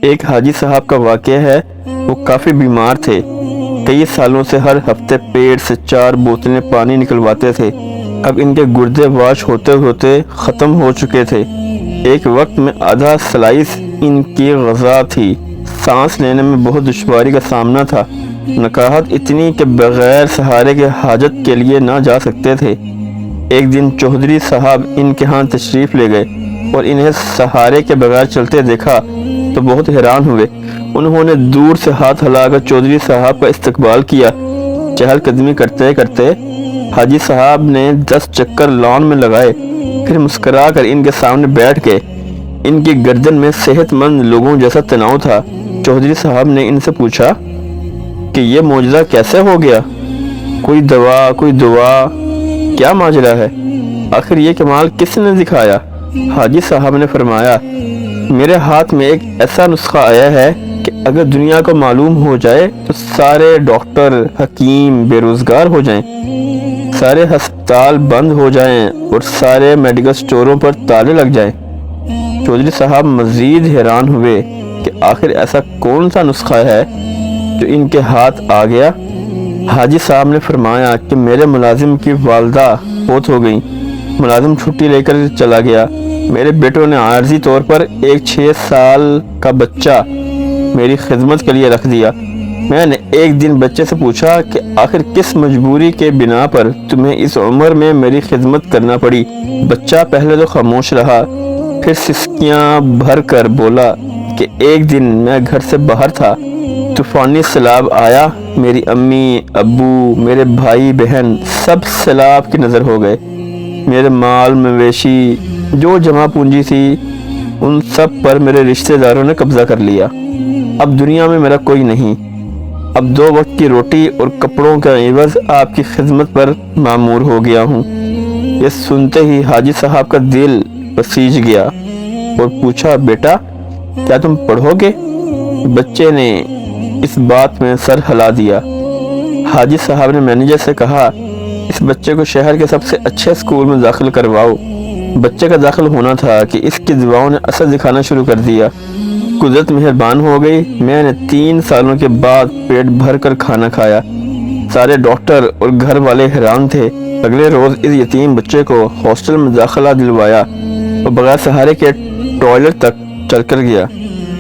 ایک حاجی صاحب کا واقعہ ہے، وہ کافی بیمار تھے، کئی سالوں سے ہر ہفتے پیٹ سے 4 بوتلیں پانی نکلواتے تھے۔ اب ان کے گردے واش ہوتے ہوتے ختم ہو چکے تھے۔ ایک وقت میں آدھا سلائس ان کی غذا تھی۔ سانس لینے میں بہت دشواری کا سامنا تھا۔ نکاہت اتنی کہ بغیر سہارے کے حاجت کے لیے نہ جا سکتے تھے۔ ایک دن چودھری صاحب ان کے ہاں تشریف لے گئے اور انہیں سہارے کے بغیر چلتے دیکھا تو بہت حیران ہوئے۔ انہوں نے دور سے ہاتھ ہلا کر چودھری صاحب کا استقبال کیا۔ چہل قدمی کرتے کرتے حاجی صاحب نے 10 چکر لان میں لگائے، پھر مسکرا کر ان کے سامنے بیٹھ گئے۔ ان کی گردن میں صحت مند لوگوں جیسا تناؤ تھا۔ چودھری صاحب نے ان سے پوچھا کہ یہ معجزہ کیسے ہو گیا؟ کوئی دعا، کیا ماجرا ہے؟ آخر یہ کمال کس نے دکھایا؟ حاجی صاحب نے فرمایا، میرے ہاتھ میں ایک ایسا نسخہ آیا ہے کہ اگر دنیا کو معلوم ہو جائے تو سارے ڈاکٹر حکیم بے روزگار ہو جائیں، سارے ہسپتال بند ہو جائیں اور سارے میڈیکل سٹوروں پر تالے لگ جائیں۔ چودھری صاحب مزید حیران ہوئے کہ آخر ایسا کون سا نسخہ ہے جو ان کے ہاتھ آ گیا؟ حاجی صاحب نے فرمایا کہ میرے ملازم کی والدہ فوت ہو گئیں، ملازم چھٹی لے کر چلا گیا۔ میرے بیٹوں نے عارضی طور پر ایک 6 سال کا بچہ میری خدمت کے لیے رکھ دیا۔ میں نے ایک دن بچے سے پوچھا کہ آخر کس مجبوری کے بنا پر تمہیں اس عمر میں میری خدمت کرنا پڑی؟ بچہ پہلے تو خاموش رہا، پھر سسکیاں بھر کر بولا کہ ایک دن میں گھر سے باہر تھا، طوفانی سیلاب آیا، میری امی ابو میرے بھائی بہن سب سیلاب کی نظر ہو گئے۔ میرے مال مویشی جو جمع پونجی تھی ان سب پر میرے رشتہ داروں نے قبضہ کر لیا۔ اب دنیا میں میرا کوئی نہیں، اب 2 وقت کی روٹی اور کپڑوں کا عوض آپ کی خدمت پر مامور ہو گیا ہوں۔ یہ سنتے ہی حاجی صاحب کا دل بسیج گیا اور پوچھا، بیٹا کیا تم پڑھو گے؟ بچے نے اس بات میں سر ہلا دیا۔ حاجی صاحب نے مینیجر سے کہا، اس بچے کو شہر کے سب سے اچھے اسکول میں داخل کرواؤ۔ بچے کا داخل ہونا تھا کہ اس کی دعاؤں نے اثر دکھانا شروع کر دیا۔ قدرت مہربان ہو گئی، میں نے 3 سالوں کے بعد پیٹ بھر کر کھانا کھایا۔ سارے ڈاکٹر اور گھر والے حیران تھے۔ اگلے روز اس یتیم بچے کو ہاسٹل میں داخلہ دلوایا اور بغیر سہارے کے ٹوائلٹ تک چل کر گیا۔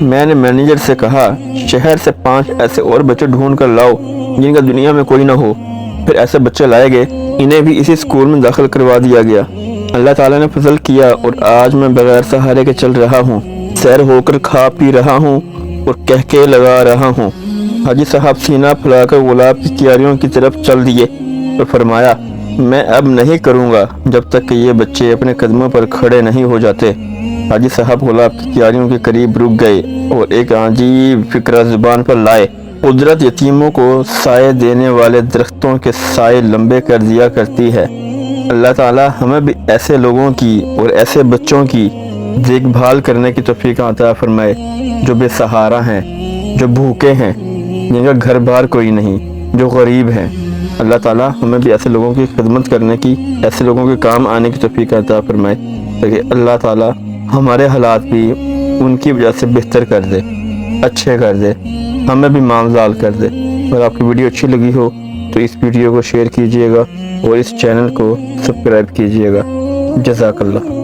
میں نے مینیجر سے کہا، شہر سے 5 ایسے اور بچے ڈھونڈ کر لاؤ جن کا دنیا میں کوئی نہ ہو۔ پھر ایسے بچے لائے گئے، انہیں بھی اسی اسکول میں داخل کروا دیا گیا۔ اللہ تعالیٰ نے فضل کیا اور آج میں بغیر سہارے کے چل رہا ہوں، سیر ہو کر کھا پی رہا ہوں اور کہکے لگا رہا ہوں۔ حاجی صاحب سینہ پھیلا کر گلاب کی کیاریوں کی طرف چل دیے اور فرمایا، میں اب نہیں کروں گا جب تک کہ یہ بچے اپنے قدموں پر کھڑے نہیں ہو جاتے۔ حاجی صاحب گلاب کی کیاریوں کے قریب رک گئے اور ایک عجیب فکرہ زبان پر لائے۔ قدرت یتیموں کو سائے دینے والے درختوں کے سائے لمبے کر دیا کرتی ہے۔ اللہ تعالی ہمیں بھی ایسے لوگوں کی اور ایسے بچوں کی دیکھ بھال کرنے کی توفیق عطا فرمائے جو بے سہارا ہیں، جو بھوکے ہیں، جن کا گھر بار کوئی نہیں، جو غریب ہیں۔ اللہ تعالی ہمیں بھی ایسے لوگوں کی خدمت کرنے کی، ایسے لوگوں کے کام آنے کی توفیق عطا فرمائے تاکہ اللہ تعالی ہمارے حالات بھی ان کی وجہ سے بہتر کر دے، اچھے کر دے، ہمیں بھی مامزال کر دے۔ اگر آپ کی ویڈیو اچھی لگی ہو تو اس ویڈیو کو شیئر کیجئے گا اور اس چینل کو سبسکرائب کیجئے گا۔ جزاک اللہ۔